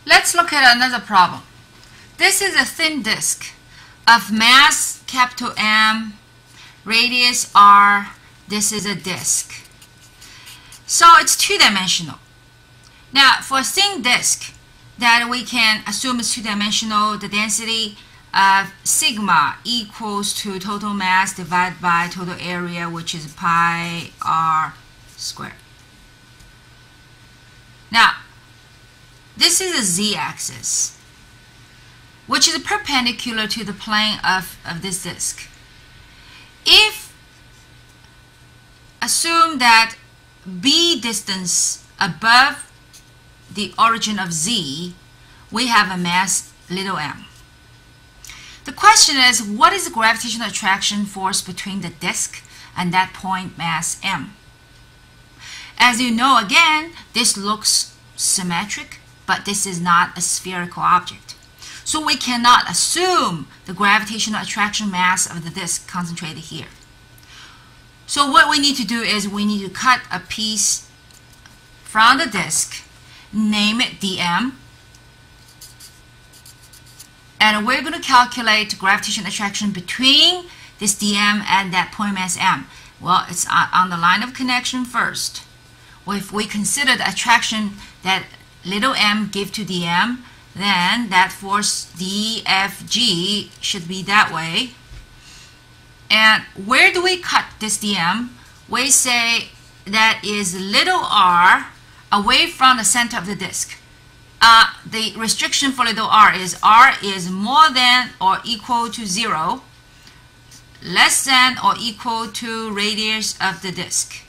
Let's look at another problem. This is a thin disk of mass capital M, radius R. This is a disk. So it's two-dimensional. Now, for a thin disk that we can assume is two-dimensional, the density of sigma equals to total mass divided by total area, which is pi r squared. Now, this is a z-axis, which is perpendicular to the plane of this disk. If assume that b distance above the origin of z, we have a mass little m. The question is, what is the gravitational attraction force between the disk and that point mass m? As you know, again, this looks symmetric, but this is not a spherical object. So we cannot assume the gravitational attraction mass of the disk concentrated here. So what we need to do is we need to cut a piece from the disk, name it dm, and we're going to calculate gravitational attraction between this dm and that point mass m. Well, it's on the line of connection first. If we consider the attraction that little m give to dm, then that force dfg should be that way. And where do we cut this dm? We say that is little r away from the center of the disk. The restriction for little r is more than or equal to 0, less than or equal to radius of the disk.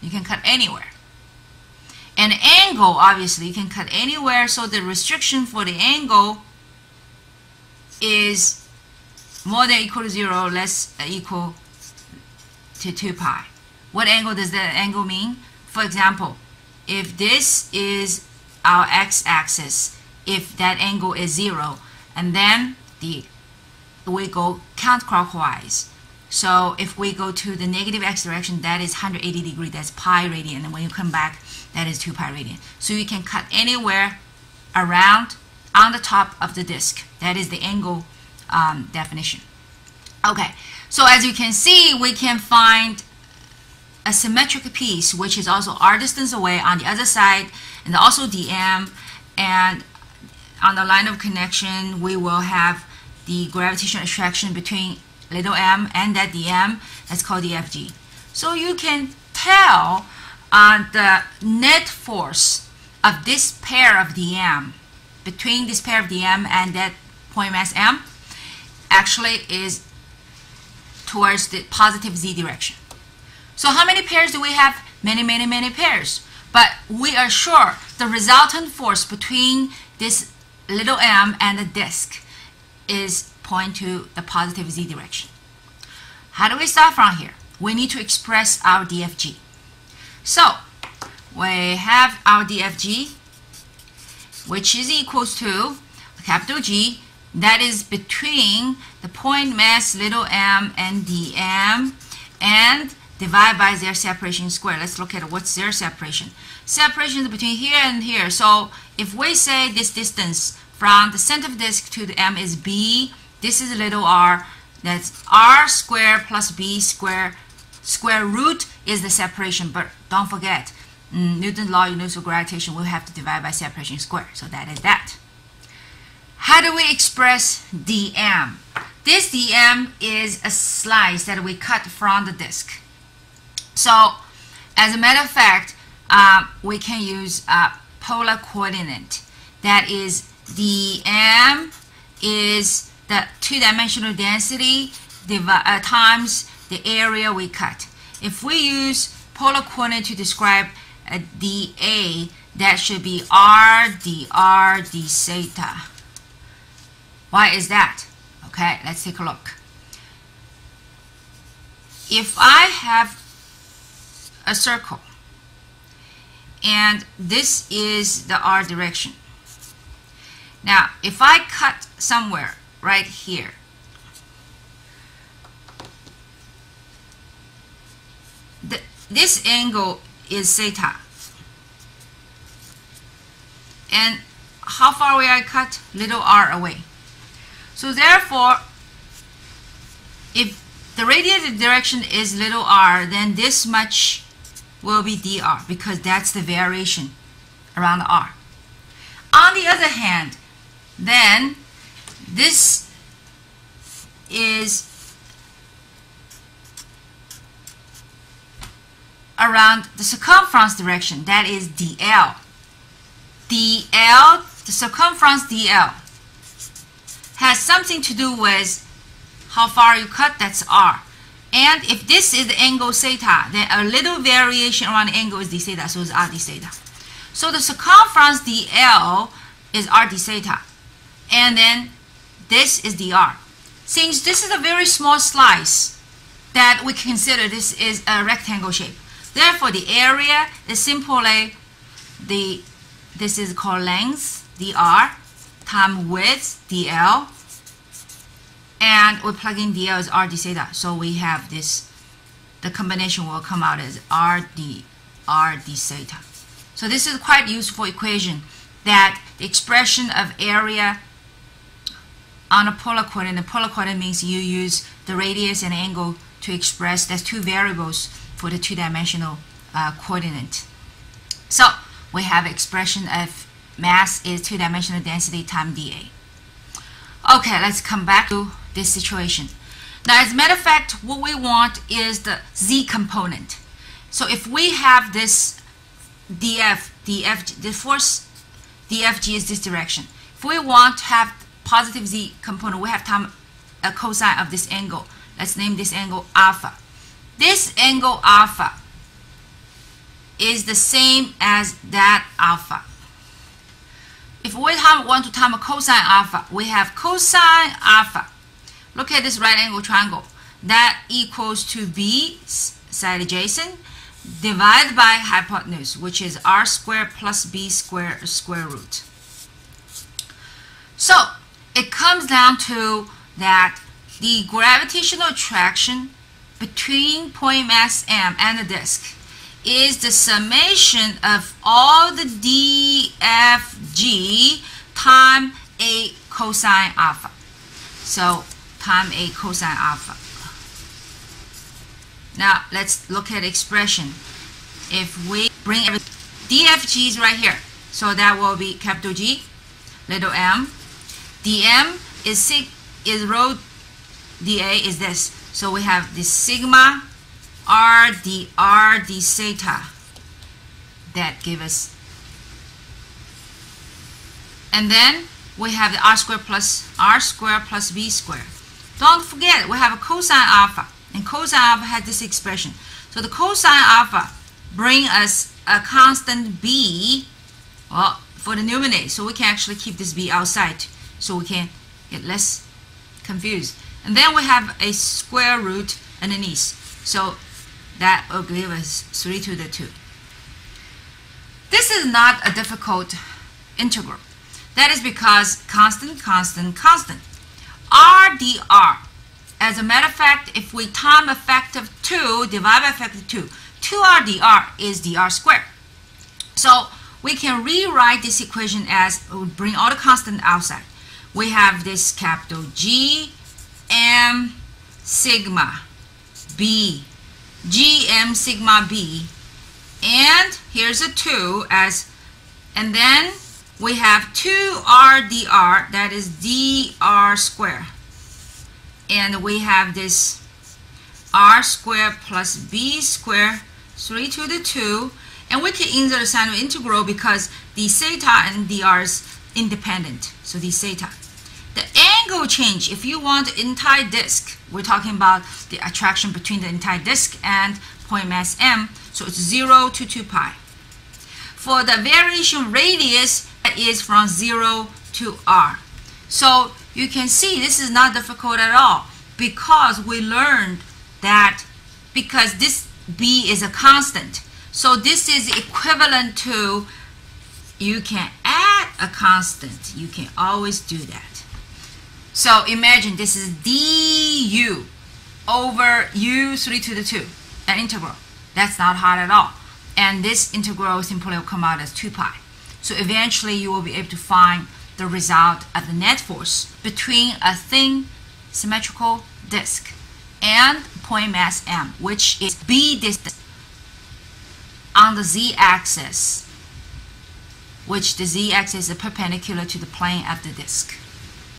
You can cut anywhere. And angle, obviously, you can cut anywhere, so the restriction for the angle is more than or equal to 0, less than or equal to 2 pi. What angle does that angle mean? For example, if this is our x-axis, if that angle is 0, and then we go counterclockwise. So if we go to the negative x direction, that is 180 degrees, that's pi radian, and when you come back, that is 2 pi radian. So you can cut anywhere around on the top of the disk. That is the angle definition. Okay, so as you can see, we can find a symmetric piece, which is also r distance away on the other side, and also dm, and on the line of connection, we will have the gravitational attraction between little m and that dm. That's called dfg. So you can tell the net force of this pair of dm, between this pair of dm and that point mass m, actually is towards the positive z direction. So how many pairs do we have? Many, many, many pairs. But we are sure the resultant force between this little m and the disk is point to the positive z direction. How do we start from here? We need to express our dfg. So we have our dfg, which is equals to capital G, that is between the point mass little m and dm, and divide by their separation square. Let's look at what's their separation. Separation is between here and here. So if we say this distance from the center of the disk to the m is b, this is little r, that's r squared plus b squared. Square root is the separation, but don't forget, Newton's law, universal gravitation, we'll have to divide by separation square. So that is that. How do we express dm? This dm is a slice that we cut from the disk. So, as a matter of fact, we can use a polar coordinate. That is, dm is the two-dimensional density times the area we cut. If we use polar coordinate to describe dA, that should be r dr d theta. Why is that? Okay, let's take a look. If I have a circle and this is the r direction, now if I cut somewhere right here, this angle is theta. And how how far away I cut? Little r away. So therefore, if the radiated direction is little r, then this much will be dr, because that's the variation around r. On the other hand, then this is around the circumference direction, that is dl. dl, the circumference dl, has something to do with how far you cut, that's r. And if this is the angle theta, then a little variation around the angle is d theta, so it's r d theta. So the circumference dl is r d theta, and then this is dr. Since this is a very small slice, that we consider this is a rectangle shape. Therefore, the area is simply this is called length dr times width dl, and we plug in dl as r d theta. So we have this. The combination will come out as r d theta. So this is quite useful equation, that the expression of area on a polar coordinate. Polar coordinate means you use the radius and angle to express. That's two variables for the two-dimensional coordinate. So we have expression of mass is two-dimensional density times dA. Okay, let's come back to this situation. Now, as a matter of fact, what we want is the z component. So if we have this the force dfg is this direction. If we want to have positive z component, we have to have a cosine of this angle. Let's name this angle alpha. This angle alpha is the same as that alpha. If we want to have a cosine alpha, we have cosine alpha. Look at this right angle triangle. That equals to b, side adjacent, divided by hypotenuse, which is r squared plus b squared square root. So it comes down to that the gravitational attraction between point mass m and the disk is the summation of all the dfg times a cosine alpha. So times a cosine alpha. Now let's look at expression. If we bring everything, dfg is right here, so that will be capital G, little m. dm is rho dA is this. So we have this sigma r d theta that give us, and then we have the r squared plus b squared. Don't forget, we have a cosine alpha, and cosine alpha has this expression. So the cosine alpha bring us a constant b, well, for the numerator, so we can actually keep this b outside, so we can get less confused. And then we have a square root underneath, so that will give us 3 to the 2. This is not a difficult integral. That is because constant. R dr. As a matter of fact, if we time a factor of 2, divide by a factor of 2, 2r dr is dr squared. So we can rewrite this equation as, we bring all the constant outside. We have this capital G m sigma b, gm sigma b, and here's a 2 as, and then we have 2r dr, that is dr squared, and we have this r squared plus b squared, 3 to the 2, and we can insert a sign of integral because the theta and dr is independent, so the theta. The angle change, if you want the entire disk, we're talking about the attraction between the entire disk and point mass m, so it's 0 to 2 pi. For the variation radius, that is from 0 to r. So you can see this is not difficult at all, because we learned that because this b is a constant, so this is equivalent to, you can add a constant. You can always do that. So imagine this is du over u 3 to the 2, an integral. That's not hard at all. And this integral simply will come out as 2 pi. So eventually you will be able to find the result of the net force between a thin symmetrical disk and point mass m, which is b distance on the z-axis, which the z-axis is perpendicular to the plane of the disk.